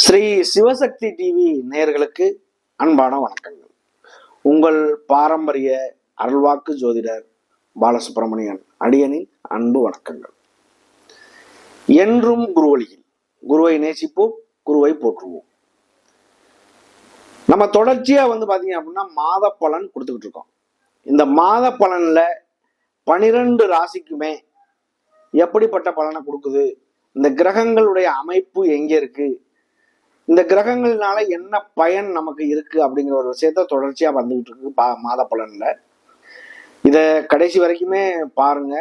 Sri Sivasakthi TV நேயர்களுக்கு அன்பான வணக்கங்கள். உங்கள் பாரம்பரிய அருள்வாக்கு ஜோதிடர் பாலசுப்ரமணியன் அடியனின் அன்பு வணக்கங்கள். என்றும் குருவழியில் குருவை நேசிப்போம், குருவை போற்றுவோம். நம்ம தொடர்ச்சியா பாத்தீங்க அப்படின்னா மாத பலன் கொடுத்துக்கிட்டு இருக்கோம். இந்த மாத பலன்ல 12 ராசிக்குமே எப்படிப்பட்ட பலனை கொடுக்குது, இந்த கிரகங்களுடைய அமைப்பு எங்க இருக்கு, இந்த கிரகங்கள்னால என்ன பயன் நமக்கு இருக்கு அப்படிங்கிற ஒரு விஷயத்த தொடர்ச்சியா வந்துகிட்டு இருக்கு மாத பலன்ல. இத கடைசி வரைக்குமே பாருங்க.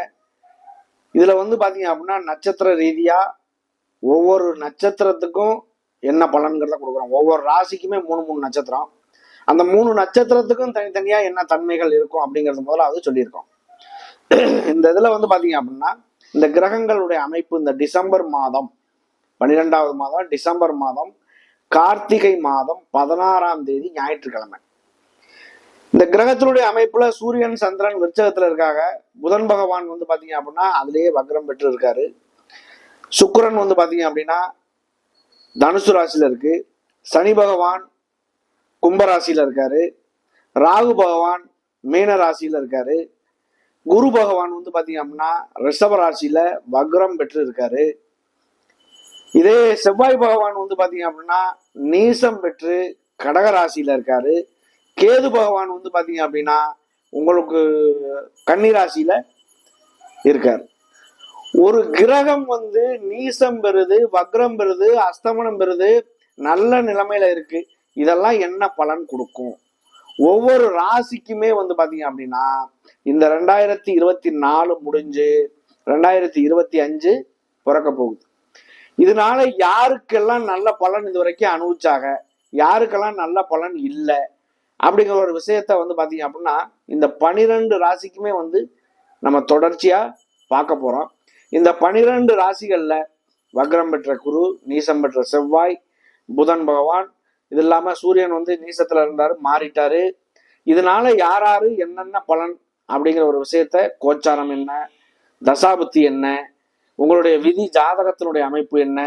இதுல பாத்தீங்க அப்படின்னா நட்சத்திர ரீதியா ஒவ்வொரு நட்சத்திரத்துக்கும் என்ன பலன்கிறத கொடுக்குறோம். ஒவ்வொரு ராசிக்குமே 3 நட்சத்திரம், அந்த 3 நட்சத்திரத்துக்கும் தனித்தனியா என்ன தன்மைகள் இருக்கும் அப்படிங்கிறது முதல்ல அது சொல்லியிருக்கோம். இந்த இதுல பாத்தீங்க அப்படின்னா இந்த கிரகங்களுடைய அமைப்பு இந்த டிசம்பர் மாதம் 12வது மாதம் டிசம்பர் மாதம் கார்த்திகை மாதம் 16ஆம் தேதி ஞாயிற்றுக்கிழமை. இந்த கிரகத்தினுடைய அமைப்புல சூரியன் சந்திரன் விருச்சகத்துல இருக்காங்க. புதன் பகவான் பாத்தீங்க அப்படின்னா அதுலயே வக்ரம் பெற்று இருக்காரு. சுக்கிரன் பாத்தீங்க அப்படின்னா தனுசு ராசியில இருக்கு. சனி பகவான் கும்பராசியில இருக்காரு. ராகு பகவான் மீன ராசியில இருக்காரு. குரு பகவான் பாத்தீங்க அப்படின்னா ரிஷப ராசியில வக்ரம் பெற்று இருக்காரு. இதே செவ்வாய் பகவான் பாத்தீங்க அப்படின்னா நீசம் பெற்று கடகராசியில இருக்காரு. கேது பகவான் பாத்தீங்க அப்படின்னா உங்களுக்கு கன்னிராசியில இருக்காரு. ஒரு கிரகம் நீசம் பெறுது, வக்ரம் பெறுது, அஸ்தமனம் பெறுது, நல்ல நிலைமையில இருக்கு. இதெல்லாம் என்ன பலன் கொடுக்கும்? ஒவ்வொரு ராசிக்குமே பாத்தீங்க அப்படின்னா இந்த 2024 முடிஞ்சு 2025 பிறக்க போகுது. இதனால யாருக்கெல்லாம் நல்ல பலன் இது வரைக்கும் அனுபவிச்சாங்க, யாருக்கெல்லாம் நல்ல பலன் இல்லை அப்படிங்கிற ஒரு விஷயத்த பாத்தீங்க அப்படின்னா இந்த 12 ராசிக்குமே நம்ம தொடர்ச்சியா பார்க்க போறோம். இந்த 12 ராசிகள்ல வக்ரம் பெற்ற குரு, நீசம் பெற்ற செவ்வாய், புதன் பகவான், இது இல்லாம சூரியன் நீசத்துல இருந்தாரு, மாறிட்டாரு. இதனால யாராரு என்னென்ன பலன் அப்படிங்கிற ஒரு விஷயத்த, கோச்சாரம் என்ன, தசாபுத்தி என்ன, உங்களுடைய விதி ஜாதகத்தினுடைய அமைப்பு என்ன,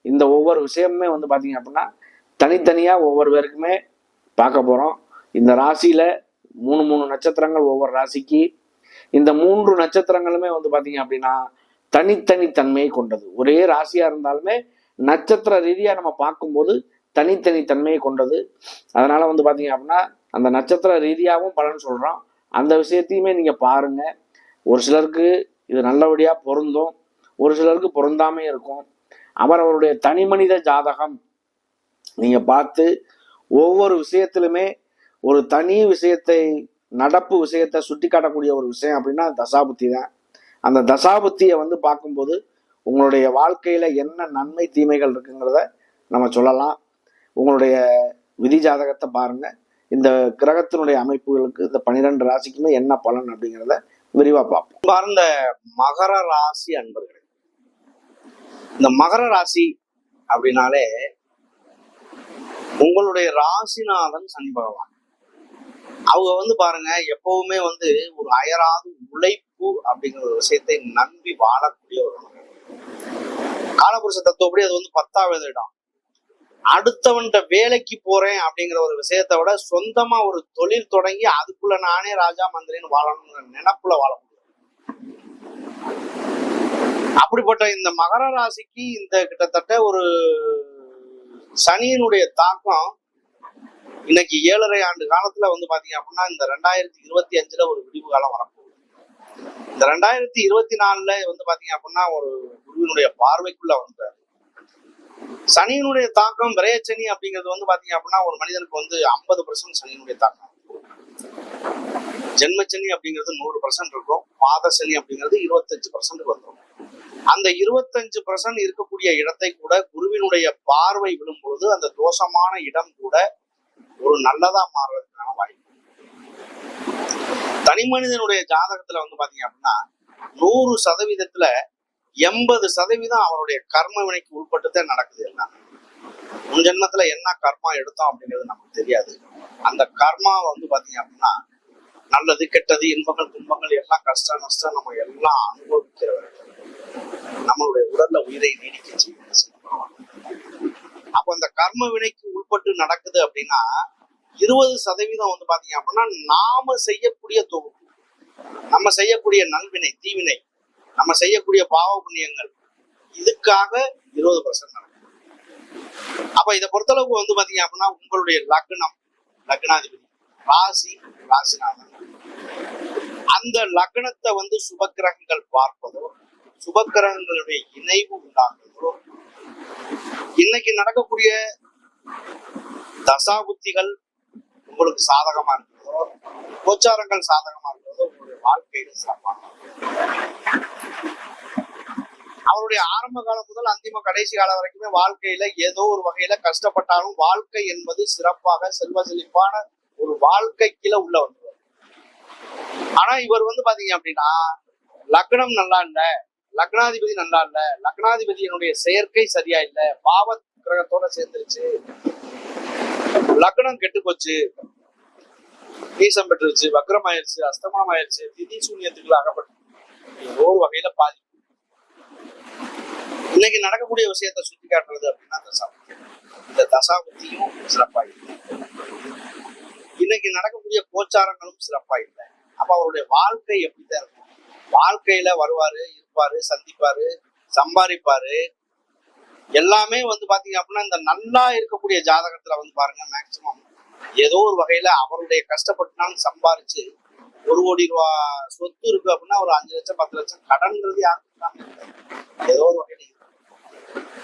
இந்த ஒவ்வொரு விஷயமுமே பாத்தீங்க அப்படின்னா தனித்தனியா ஒவ்வொரு பேருக்குமே பார்க்க போறோம். இந்த ராசியில 3 நட்சத்திரங்கள் ஒவ்வொரு ராசிக்கு. இந்த 3 நட்சத்திரங்களுமே பாத்தீங்க அப்படின்னா தனித்தனி தன்மையை கொண்டது. ஒரே ராசியா இருந்தாலுமே நட்சத்திர ரீதியா நம்ம பார்க்கும்போது தனித்தனி தன்மையை கொண்டது. அதனால பாத்தீங்க அப்படின்னா அந்த நட்சத்திர ரீதியாகவும் பலன் சொல்றோம். அந்த விஷயத்தையுமே நீங்க பாருங்க. ஒரு சிலருக்கு இது நல்லபடியா பொருந்தும், ஒரு சிலருக்கு பொருந்தாமே இருக்கும். அவரவருடைய தனி மனித ஜாதகம் நீங்க பார்த்து ஒவ்வொரு விஷயத்திலுமே ஒரு தனி விஷயத்தை, நடப்பு விஷயத்தை சுட்டி காட்டக்கூடிய ஒரு விஷயம் அப்படின்னா தசாபுத்தி தான். அந்த தசாபுத்தியை பார்க்கும்போது உங்களுடைய வாழ்க்கையில என்ன நன்மை தீமைகள் இருக்குங்கிறத நம்ம சொல்லலாம். உங்களுடைய விதி ஜாதகத்தை பாருங்க. இந்த கிரகத்தினுடைய அமைப்புகளுக்கு இந்த 12 ராசிக்குமே என்ன பலன் அப்படிங்கிறத விரிவா பார்ப்போம். பார்ந்த மகர ராசி அன்பர்களே, இந்த மகர ராசி அப்படின்னாலே உங்களுடைய ராசிநாதன் சனி பகவான். அவங்க பாருங்க எப்பவுமே ஒரு அயராது உழைப்பு அப்படிங்கிற ஒரு விஷயத்தை நம்பி வாழக்கூடிய ஒரு காலபுருஷ தத்துவப்படி அது 10வது இடம். அடுத்தவன்கிட்ட வேலைக்கு போறேன் அப்படிங்கிற ஒரு விஷயத்த விட சொந்தமா ஒரு தொழில் தொடங்கி அதுக்குள்ள நானே ராஜா மந்திரின்னு வாழணுங்கிற நினைப்புல வாழ முடியும். அப்படிப்பட்ட இந்த மகர ராசிக்கு இந்த கிட்டத்தட்ட ஒரு சனியினுடைய தாக்கம் இன்னைக்கு 7.5 ஆண்டு காலத்துல பாத்தீங்க அப்படின்னா இந்த 2025ல ஒரு விடிவு காலம் வரப்போகுது. இந்த 2024ல பாத்தீங்க அப்படின்னா ஒரு குருவினுடைய பார்வைக்குள்ள வந்தார். சனியினுடைய தாக்கம் விரயச்சனி அப்படிங்கிறது பாத்தீங்க அப்படின்னா ஒரு மனிதனுக்கு 50% சனியினுடைய தாக்கம். ஜென்மச்சனி அப்படிங்கிறது 100% இருக்கும். பாத சனி அப்படிங்கிறது 25% வந்துடும். அந்த 25% இருக்கக்கூடிய இடத்தை கூட குருவினுடைய பார்வை விடும் பொழுது அந்த தோஷமான இடம் கூட ஒரு நல்லதா மாறுறதுக்கான வாய்ப்பு. தனி மனிதனுடைய ஜாதகத்துல பாத்தீங்க அப்படின்னா 100%த்துல 80% அவருடைய கர்ம வினைக்கு உட்பட்டுதான் நடக்குது. எல்லாம் முன் ஜென்மத்துல என்ன கர்மா எடுத்தோம் அப்படிங்கிறது நமக்கு தெரியாது. அந்த கர்மா பாத்தீங்க அப்படின்னா நல்லது கெட்டது இன்பங்கள் துன்பங்கள் எல்லாம் கஷ்டம் நஷ்டம் நம்ம எல்லாம் அனுபவிக்கிறவர்கள் நம்மளுடைய உடல்ல உயிரை நீடிக்க செய்யும். அப்ப அந்த கர்ம வினைக்கு உட்பட்டு நடக்குது அப்படின்னா 20% வந்து பாத்தீங்க அப்படின்னா நாம செய்யக்கூடிய தொகுப்பு, நம்ம செய்யக்கூடிய நல்வினை தீவினை, நம்ம செய்யக்கூடிய பாவ புண்ணியங்கள், இதுக்காக 20% நடக்கும். அப்ப இதை பொறுத்தளவுக்கு வந்து பாத்தீங்க அப்படின்னா உங்களுடைய லக்னம், லக்னாதிபதி, ராசி, ராசிநாதன், அந்த லக்னத்தை வந்து சுபக்கிரகங்கள் பார்ப்பதோ, சுபக்கிரகங்களுடைய இணைவு உண்டாக்குறதோ, இன்னைக்கு நடக்கக்கூடிய தசாபுத்திகள் உங்களுக்கு சாதகமா இருக்கிறதோ, கோச்சாரங்கள் சாதகமா இருக்கிறதோ, உங்களுடைய வாழ்க்கையில சிறப்பான அவருடைய ஆரம்ப காலம் முதல் அந்திம கடைசி காலம் வரைக்குமே வாழ்க்கையில ஏதோ ஒரு வகையில கஷ்டப்பட்டாலும் வாழ்க்கை என்பது சிறப்பாக செல்வ செழிப்பான ஒரு வாழ்க்கைக்குள்ள உள்ள வந்துருவார். ஆனா இவர் வந்து பாத்தீங்க அப்படின்னா லக்னம் நல்லா இல்ல, லக்னாதிபதி நல்லா இல்ல, லக்னாதிபதியினுடைய செயற்கை சரியா இல்ல, பாவ கிரகத்தோட சேர்ந்துருச்சு, லக்னம் கெட்டு போச்சு, நீசம் பெற்றுருச்சு, வக்ரம் ஆயிடுச்சு, அஸ்தமனம் ஆயிடுச்சு, திதி சூன்யத்துக்குள்ள அகப்பட்டு ஏதோ ஒரு வகையில பாதிப்பு. இன்னைக்கு நடக்கக்கூடிய விஷயத்த சுத்தி காட்டுறது அப்படின்னா தசாபுத்தி. இந்த தசாபுத்தியும் சிறப்பா இல்லை, இன்னைக்கு நடக்கக்கூடிய கோச்சாரங்களும் சிறப்பா இல்லை. அப்ப அவருடைய வாழ்க்கை எப்படிதான் இருக்கும்? வாழ்க்கையில வருவாரு, இருப்பாரு, சந்திப்பாரு, சம்பாதிப்பாரு, எல்லாமே வந்து பாத்தீங்க அப்படின்னா இந்த நல்லா இருக்கக்கூடிய ஜாதகத்துல வந்து பாருங்க மேக்சிமம் ஏதோ ஒரு வகையில அவருடைய கஷ்டப்பட்டுனாலும் சம்பாரிச்சு 1 கோடி ரூபாய் சொத்து இருக்கு அப்படின்னா ஒரு 5 லட்சம் 10 லட்சம் கடன்கிறது யாருக்கும் ஏதோ ஒரு வகையில இருக்கு.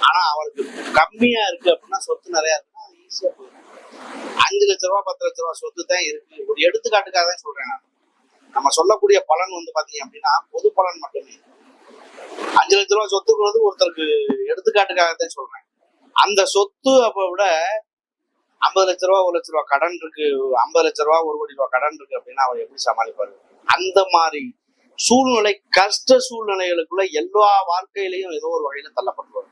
ஆனா அவருக்கு கம்மியா இருக்கு அப்படின்னா சொத்து நிறைய இருக்குன்னா அது ஈஸியா போயிடும். 5 லட்ச ரூபாய் 10 லட்ச ரூபாய் சொத்து தான் இருக்கு. ஒரு எடுத்துக்காட்டுக்காக தான் சொல்றேன் நான். நம்ம சொல்லக்கூடிய பலன் வந்து பாத்தீங்க அப்படின்னா பொது பலன் மட்டுமே. 5 லட்ச ரூபாய் சொத்துக்கிறது ஒருத்தருக்கு எடுத்துக்காட்டுக்காகத்தான் சொல்றேன். அந்த சொத்து அப்ப விட 50 லட்ச ரூபா 1 லட்ச ரூபா கடன் இருக்கு, 50 லட்ச ரூபா 1 கோடி ரூபாய் கடன் இருக்கு அப்படின்னா அவர் எப்படி சமாளிப்பாரு? அந்த மாதிரி சூழ்நிலை, கஷ்ட சூழ்நிலைகளுக்குள்ள எல்லா வாழ்க்கையிலையும் ஏதோ ஒரு வகையில தள்ளப்படுவார்.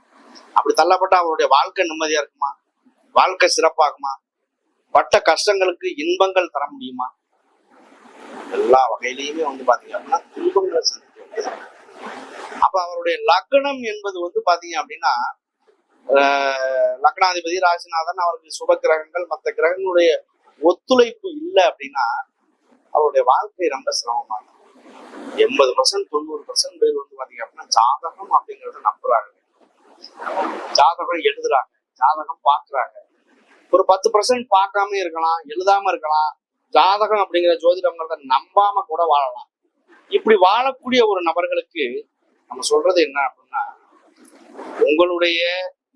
அப்படி தள்ளப்பட்டா அவருடைய வாழ்க்கை நிம்மதியா இருக்குமா? வாழ்க்கை சிறப்பாகுமா? பட்ட கஷ்டங்களுக்கு இன்பங்கள் தர முடியுமா? எல்லா வகையிலையுமே வந்து பாத்தீங்க அப்படின்னா துன்பங்களை சந்திக்க. அப்ப அவருடைய லக்னம் என்பது வந்து பாத்தீங்க அப்படின்னா லக்னாதிபதி ராசிநாதன், அவருக்கு சுப கிரகங்கள், மற்ற கிரகங்களுடைய ஒத்துழைப்பு இல்லை அப்படின்னா அவருடைய வாழ்க்கை ரொம்ப சிரமமா இருக்கும். 80% 90% பேர் வந்து பாத்தீங்க அப்படின்னா ஜாதகம் அப்படிங்கறத நம்புறாங்க, ஜாதகம் எழுதுறாங்க, ஜாதகம் பாக்குறாங்க. ஒரு 10% பார்க்காம இருக்கலாம், எழுதாம இருக்கலாம், ஜாதகம் அப்படிங்கிற ஜோதிடங்கிறத நம்பாம கூட வாழலாம். இப்படி வாழக்கூடிய ஒரு நபர்களுக்கு நம்ம சொல்றது என்ன அப்படின்னா, உங்களுடைய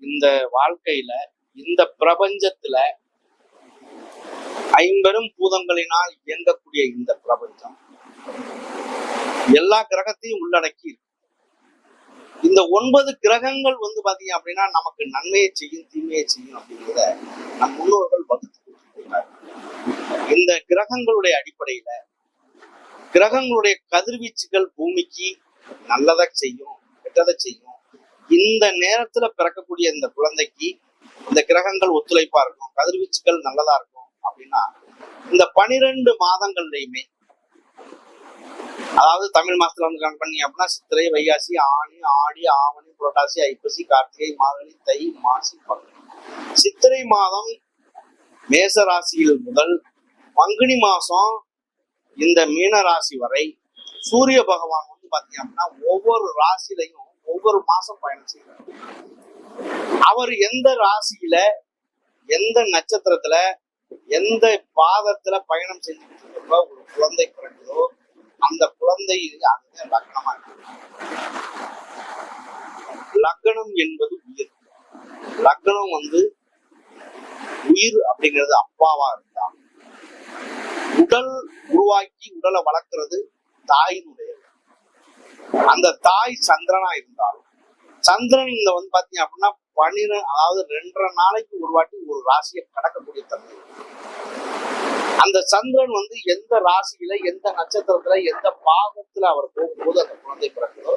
இந்த வாழ்க்கையில, இந்த பிரபஞ்சத்துல 50 பூதங்களினால் இயங்கக்கூடிய இந்த பிரபஞ்சம் எல்லா கிரகத்தையும் உள்ளடக்கி இருக்கு. இந்த 9 கிரகங்கள் வந்து பாத்தீங்க அப்படின்னா நமக்கு நன்மையை செய்யும், தீமையை செய்யும் அப்படிங்கிறத நம் முன்னோர்கள் வகுத்து கொடுத்திருக்கிறார். இந்த கிரகங்களுடைய அடிப்படையில கிரகங்களுடைய கதிர்வீச்சுகள் பூமிக்கு நல்லதை செய்யும், கெட்டதை செய்யும். இந்த நேரத்துல பிறக்கக்கூடிய இந்த குழந்தைக்கு இந்த கிரகங்கள் ஒத்துழைப்பா இருக்கும், கதிர்வீச்சுகள் நல்லதா இருக்கும் அப்படின்னா இந்த 12 மாதங்கள்லயுமே, அதாவது தமிழ் மாசத்துல வந்து கணக்கு பண்ணி அப்படின்னா சித்திரை, வைகாசி, ஆனி, ஆடி, ஆவணி, புரட்டாசி, ஐப்பசி, கார்த்திகை, மார்கழி, தை, மாசி, பங்குனி. சித்திரை மாதம் மேச ராசியில் முதல் பங்குனி மாசம் இந்த மீன ராசி வரை சூரிய பகவான் வந்து பாத்தீங்க அப்படின்னா ஒவ்வொரு ராசிலையும் ஒவ்வொரு மாசம் பயணம் செய்யறார். அவர் எந்த ராசியில, எந்த நட்சத்திரத்துல, எந்த பாதத்துல பயணம் செஞ்சுட்டு இருக்கப்ப ஒரு குழந்தை பிறகுதோ அந்த குழந்தை அதுதான் லக்னமா இருக்கு. லக்னம் என்பது உயிர். லக்னம் வந்து உயிர் அப்படிங்கிறது அப்பாவா இருந்தா, உடல் உருவாக்கி உடலை வளர்க்கிறது தாயினுடைய. அந்த தாய் சந்திரனா இருந்தாலும், சந்திரன் இந்த வந்து பாத்தீங்க அப்படின்னா 12, அதாவது 2.5 நாளைக்கு ஒரு வாட்டி ஒரு ராசியை கடக்கக்கூடிய தன்மை. அந்த சந்திரன் வந்து எந்த ராசியில, எந்த நட்சத்திரத்துல, எந்த பாகத்துல அவர் போகும்போது அந்த குழந்தை பிறக்குதோ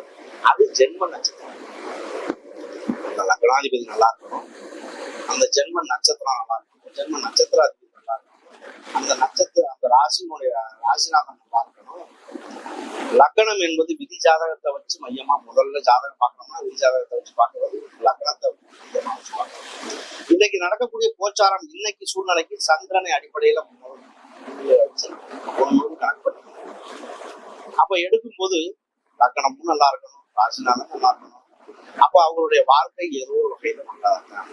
அது ஜென்ம நட்சத்திரம். அந்த லக்னாதிபதி நல்லா இருக்கணும், அந்த ஜென்ம நட்சத்திரம் நல்லா இருக்கணும், ஜென்ம நட்சத்திராதிபதி நல்லா இருக்கணும், அந்த நட்சத்திரம் அந்த ராசியினுடைய ராசிநாதன் பார்க்கணும். லக்னம் என்பது விதி ஜாதகத்தை வச்சு மையமா முதல்ல ஜாதகம் பார்க்கணும்னா விதி ஜாதகத்தை வச்சு பார்க்கறது, லக்னத்தை மையமா வச்சு பார்க்கணும். இன்னைக்கு நடக்கக்கூடிய கோச்சாரம் இன்னைக்கு சூழ்நிலைக்கு சந்திரனை அடிப்படையில வச்சு கணக்கு பண்ணணும். அப்ப எடுக்கும்போது லக்னமும் நல்லா இருக்கணும், ராசிநாதன் நல்லா இருக்கணும். அப்ப அவங்களுடைய வாழ்க்கை ஏதோ ஒரு வகையில நல்லா இருக்காங்க.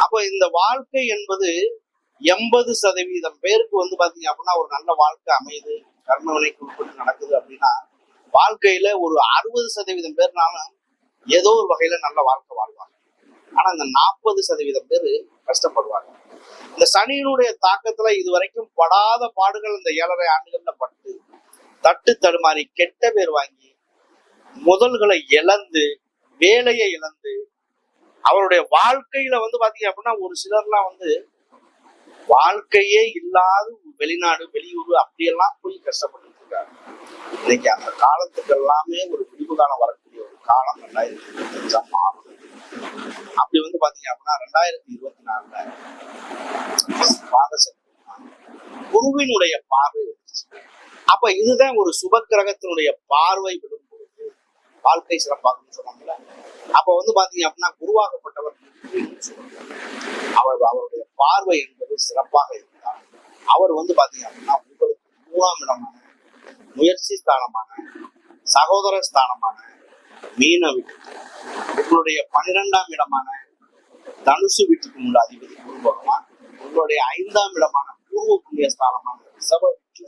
அப்ப இந்த வாழ்க்கை என்பது 80% பேருக்கு பாத்தீங்க அப்படின்னா ஒரு நல்ல வாழ்க்கை அமையுது, கர்ம வினைக்கு உட்பட்டு நடக்குது அப்படின்னா, வாழ்க்கையில ஒரு 60% பேர்னாலும் ஏதோ ஒரு வகையில நல்ல வாழ்க்கை வாழ்வாங்க. ஆனா இந்த 40% பேர் கஷ்டப்படுவாங்க. இந்த சனியினுடைய தாக்கத்துல இதுவரைக்கும் படாத பாடுகள் இந்த 7.5 ஆண்டுகள்ல பட்டு தட்டு தடுமாறி கெட்ட பேர் வாங்கி முதல்களை இழந்து வேலையை இழந்து அவருடைய வாழ்க்கையில பாத்தீங்க அப்படின்னா ஒரு சிலர்லாம் வாழ்க்கையே இல்லாத வெளிநாடு வெளியூர் அப்படியெல்லாம் போய் கஷ்டப்பட்டு இருக்காங்க. இன்னைக்கு அந்த காலத்துக்கு எல்லாமே ஒரு விடிவு காலம் வரக்கூடிய ஒரு காலம் 2025 ஆகும். அப்படி பாத்தீங்க அப்படின்னா 2024 குருவினுடைய பார்வை வந்துச்சு. அப்ப இதுதான் ஒரு சுப கிரகத்தினுடைய பார்வை விடும் பொழுது வாழ்க்கை சிறப்பாகும்னு சொன்னாங்கல்ல. அப்ப பாத்தீங்க அப்படின்னா குருவாகப்பட்டவர் அவருடைய பார்வை என்பது சிறப்பாக இருந்தார். அவர் பாத்தீங்க அப்படின்னா உங்களுக்கு 3ஆம் இடமான முயற்சி ஸ்தானமான சகோதர ஸ்தானமான மீன வீட்டுக்கு, உங்களுடைய 12ஆம் இடமான தனுசு வீட்டுக்கு உள்ள அதிபதி குரு பகவான், உங்களுடைய 5ஆம் இடமான பூர்வ புண்ணிய ஸ்தானமான ரிஷப வீட்டுல,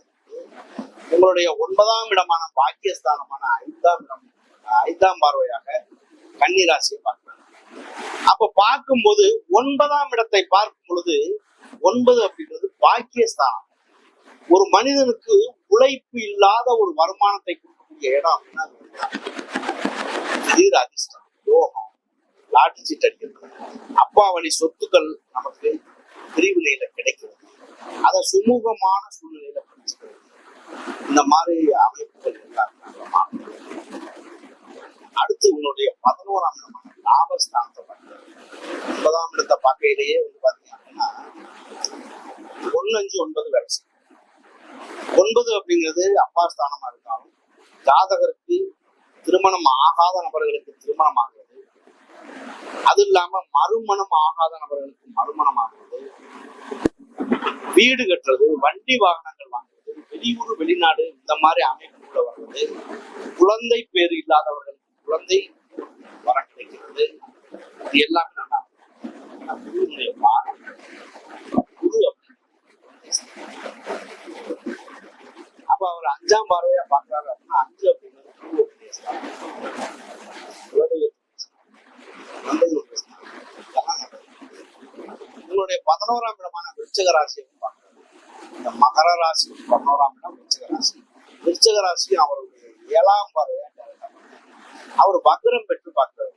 உங்களுடைய 9ஆம் இடமான பாக்கியஸ்தானமான 5ஆம் பார்வையாக கன்னி ராசியை பார்க்கிறார். அப்ப பார்க்கும்போது 9ஆம் இடத்தை பார்க்கும் பொழுது 9 அப்படின்றது பாக்கியஸ்தானம். ஒரு மனிதனுக்கு உழைப்பு இல்லாத ஒரு வருமானத்தை கொடுக்கக்கூடிய இடம் அப்படின்னா திடீர் அதிர்ஷ்டம், யோகம், லாட்டி சீட் அடிக்கிறது, அப்பா வழி சொத்துக்கள் நமக்கு பிரிவினையில கிடைக்கிறது, அதை சுமூகமான சூழ்நிலையில படிச்சுக்கிறது, இந்த மாதிரி அமைப்புகள் இருக்காங்க. அடுத்து உங்களுடைய 11ஆம் இடமான லாபஸ்தானத்தை பார்க்கிறது. 9ஆம் இடத்தை பார்க்கையிலேயே பாத்தீங்க அப்படின்னா 1-5-9 வேலை செய்யும். 9 அப்படிங்கிறது அப்பா ஸ்தானமா இருந்தாலும் ஜாதகருக்கு திருமணம் ஆகாத நபர்களுக்கு திருமணம் ஆகிறது, அது இல்லாம மறுமணம் ஆகாத நபர்களுக்கு மறுமணம் ஆகிறது, வீடு கட்டுறது, வண்டி வாகனங்கள் வாங்குறது, வெளியூர் வெளிநாடு இந்த மாதிரி அமைப்புக்குள்ள வர்றது, குழந்தை பேர் இல்லாதவர்களுக்கு குழந்தை வர கிடைக்கிறது, இது எல்லாம் என்னன்னா குருவுடைய பாரம். குரு அப்ப அவர் 5ஆம் பார்வையா பாக்குறாரு அப்படின்னா 5 அப்படிங்கிறது உங்களுடைய 11ஆம் இடமான விருச்சிக ராசியை பார்க்கிறார். இந்த மகர ராசி 11ஆம் இடம் விருச்சிக ராசி. விருச்சிக ராசி அவருடைய 7ஆம் பார்வையா அவர் வக்ரம் பெற்று பார்க்கிறார்.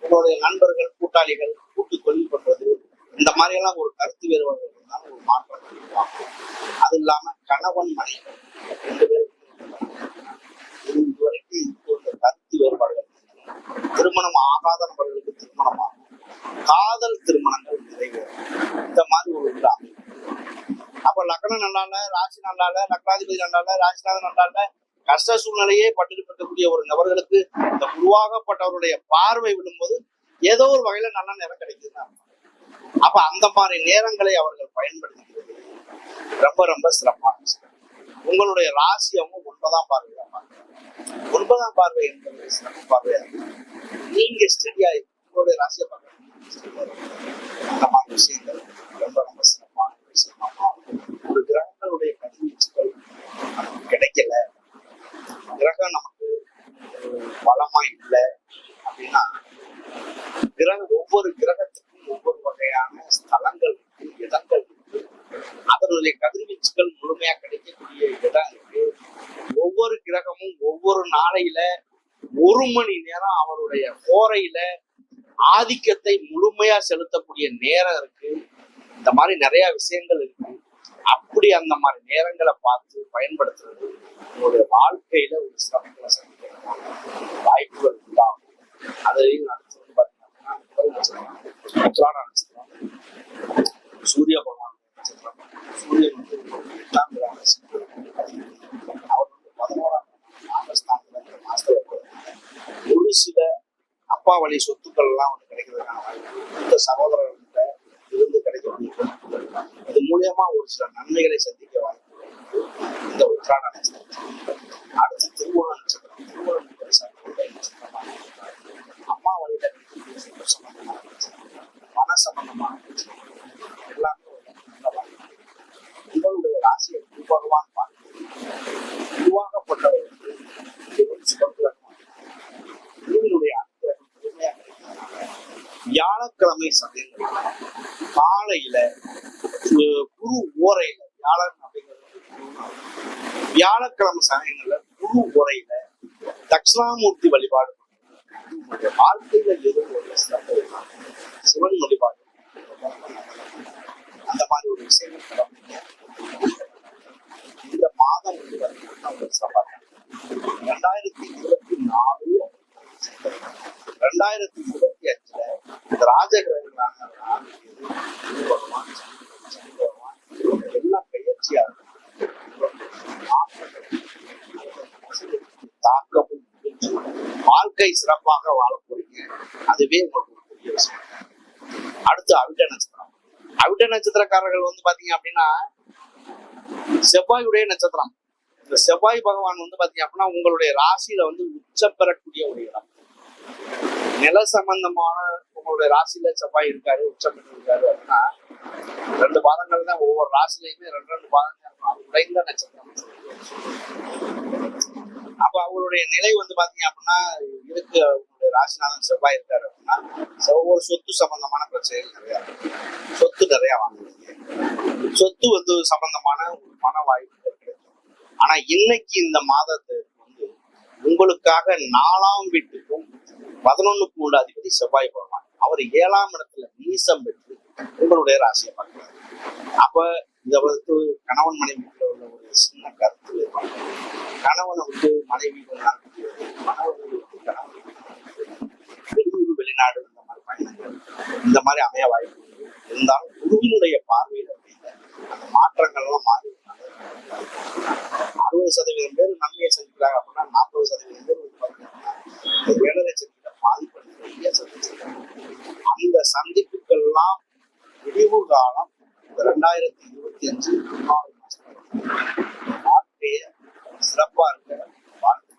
உங்களுடைய நண்பர்கள், கூட்டாளிகள், கூட்டு தொழில் பண்றது, இந்த மாதிரி எல்லாம் ஒரு கருத்து வேறுபாடு இருந்தாலும் ஒரு மாற்றம் இருப்பாங்க. அது இல்லாம கணவன் மனைவி 2 பேரும் இதுவரைக்கும் இந்த கருத்து வேறுபாடுகள், திருமணம் ஆகாத நபர்களுக்கு திருமணம் ஆகும், காதல் திருமணங்கள் நிறைவேறும், இந்த மாதிரி ஒரு அமைப்பு. அப்ப லக்னம் நல்லா இல்ல, ராசி நல்லா இல்ல, லக்னாதிபதி நல்லா இல்ல, ராசிநாதன் நல்லா இல்ல, கஷ்ட சூழ்நிலையே பட்டுப்பட்டக்கூடிய ஒரு நபர்களுக்கு இந்த உருவாகப்பட்டவருடைய பார்வை விடும்போது ஏதோ ஒரு வகையில நல்ல நேரம் கிடைக்குதுன்னு அர்த்தம். அப்ப அந்த மாதிரி நேரங்களை அவர்கள் பயன்படுத்திக்கிறது ரொம்ப ரொம்ப சிறப்பான விஷயம். உங்களுடைய ராசியமும் 9ஆம் பார்வையா பார்க்கிறாங்க. 9ஆம் பார்வை என்பது சிறப்பு பார்வையா இருக்கு. நீங்க ஸ்டெடியா உங்களுடைய ராசியை பார்க்க அந்த மாதிரி விஷயங்கள் ரொம்ப ரொம்ப சிறப்பான விஷயமா. ஒரு கிரகங்களுடைய கதிர்வீச்சுகள் நமக்கு கிடைக்கல, கிரகம் நமக்கு பலமா இல்லை அப்படின்னா ஒவ்வொரு கிரகத்துக்கும் ஒவ்வொரு வகையான ஸ்தலங்கள் இருக்கு, இடங்கள் இருக்கு, அதனுடைய கதிர்வீச்சுகள் முழுமையா கிடைக்கக்கூடிய இடம் இருக்கு. ஒவ்வொரு கிரகமும் ஒவ்வொரு நாளையில 1 மணி நேரம் அவருடைய கோரையில ஆதிக்கத்தை முழுமையா செலுத்தக்கூடிய நேரம் இருக்கு. இந்த மாதிரி நிறைய விஷயங்கள் இருக்கு. அப்படி அந்த மாதிரி நேரங்களை பார்த்து பயன்படுத்துறது உங்களுடைய வாழ்க்கையில ஒரு சிறப்புகளை சந்திக்க வாய்ப்புகள் உண்டாகும். அதையும் அடுத்து பாத்தீங்கன்னா நட்சத்திரம், சூரிய பகவான் நட்சத்திரம், வழி சொத்துக்கள் எல்லாம் வந்து கிடைக்கிறதுக்கான வாய்ப்பு, இந்த சகோதரர்கிட்ட இருந்து கிடைக்கக்கூடிய பொருட்கள், இது மூலியமா ஒரு சில நன்மைகளை சந்திக்க வாய்ப்பு இந்த உத்திராட நட்சத்திரம். அடுத்து திருவோண நட்சத்திரம். திருவோண நட்சத்திரமா அம்மா வழியில சம்பந்தமான பிரச்சனை, மன சம்பந்தமான பிரச்சனை எல்லாமே உங்களுடைய ராசியை குரு பகவான் உருவாக்கப்பட்டவர்களுக்கு குருவினுடைய அனுகிரகம் முழுமையாக கிடைக்கிறதுனால வியாழக்கிழமை சமயங்கள்ல காலையில குரு ஓரையில வியாழன் அப்படிங்கிறது வியாழக்கிழமை சமயங்கள்ல குரு ஓரையில தட்சிணாமூர்த்தி வழிபாடு வாழ்க்கையில எதுவும் ஒரு சிவன் வழிபாடு அந்த மாதிரி ஒரு விஷயங்கள் இந்த மாதம் வந்து பார்த்தீங்கன்னா 2024 2025 இந்த ராஜகிரகங்களான எல்லாம் பயிற்சியா தாக்கமும் வாழ்க்கை சிறப்பாக வாழ போறீங்க. அதுவே உங்களுக்கு ஒரு பெரிய விஷயம். அடுத்து அவிட்ட நட்சத்திரம். அவிட்ட நட்சத்திரக்காரர்கள் வந்து பாத்தீங்க அப்படின்னா செவ்வாயுடைய நட்சத்திரம். இந்த செவ்வாய் பகவான் வந்து பாத்தீங்க அப்படின்னா உங்களுடைய ராசியில வந்து உச்சம் பெறக்கூடிய ஒரு இடம். நில சம்பந்தமான உங்களுடைய ராசியில செவ்வாய் இருக்காரு, உச்சம் பெற்று இருக்காரு அப்படின்னா 2 பாதங்கள் தான், ஒவ்வொரு ராசிலையுமே 2 பாதங்கள் இருக்கும். அது உடைந்த நட்சத்திரம். அப்ப அவருடைய நிலை வந்து பாத்தீங்க அப்படின்னா இருக்கு, அவங்களுடைய ராசிநாதன் செவ்வாய் இருக்காரு அப்படின்னா ஒவ்வொரு சொத்து சம்பந்தமான பிரச்சனைகள் நிறைய இருக்கு. சொத்து நிறைய வாங்குவீங்க, சொத்து வந்து சம்பந்தமான ஒரு மன வாய்ப்புகள் கிடைக்கும். ஆனா இன்னைக்கு இந்த மாதத்துக்கு வந்து உங்களுக்காக 4ஆம் வீட்டுக்கும் 11க்கும் உள்ள அதிபதி செவ்வாய் பகவான் அவர் 7ஆம் இடத்துல நீசம் பெற்று உங்களுடைய ராசியை பார்க்கிறார். அப்ப இதை வந்து கணவன் மனைவிக்குள்ள உள்ள ஒரு சின்ன கருத்து வேறுபாடு, கணவனை விட்டு மனைவி வெளியூர் வெளிநாடு இந்த மாதிரி பயணங்கள் இந்த மாதிரி அமைய வாய்ப்பு இருந்தாலும் குருவினுடைய பார்வையில் அந்த மாற்றங்கள்லாம் மாறி 60% பேர் நன்மையை சந்திக்கிறாங்க அப்படின்னா 40% பேர் இந்த 7 லட்சம் பாதிப்பு நிறைய சந்திச்சிருக்காங்க. அந்த சந்திப்புகள்லாம் விடிவு காலம் இந்த 2025 3வது மாசம் வாழ்க்கைய சிறப்பா இருக்க வாழ்க்கை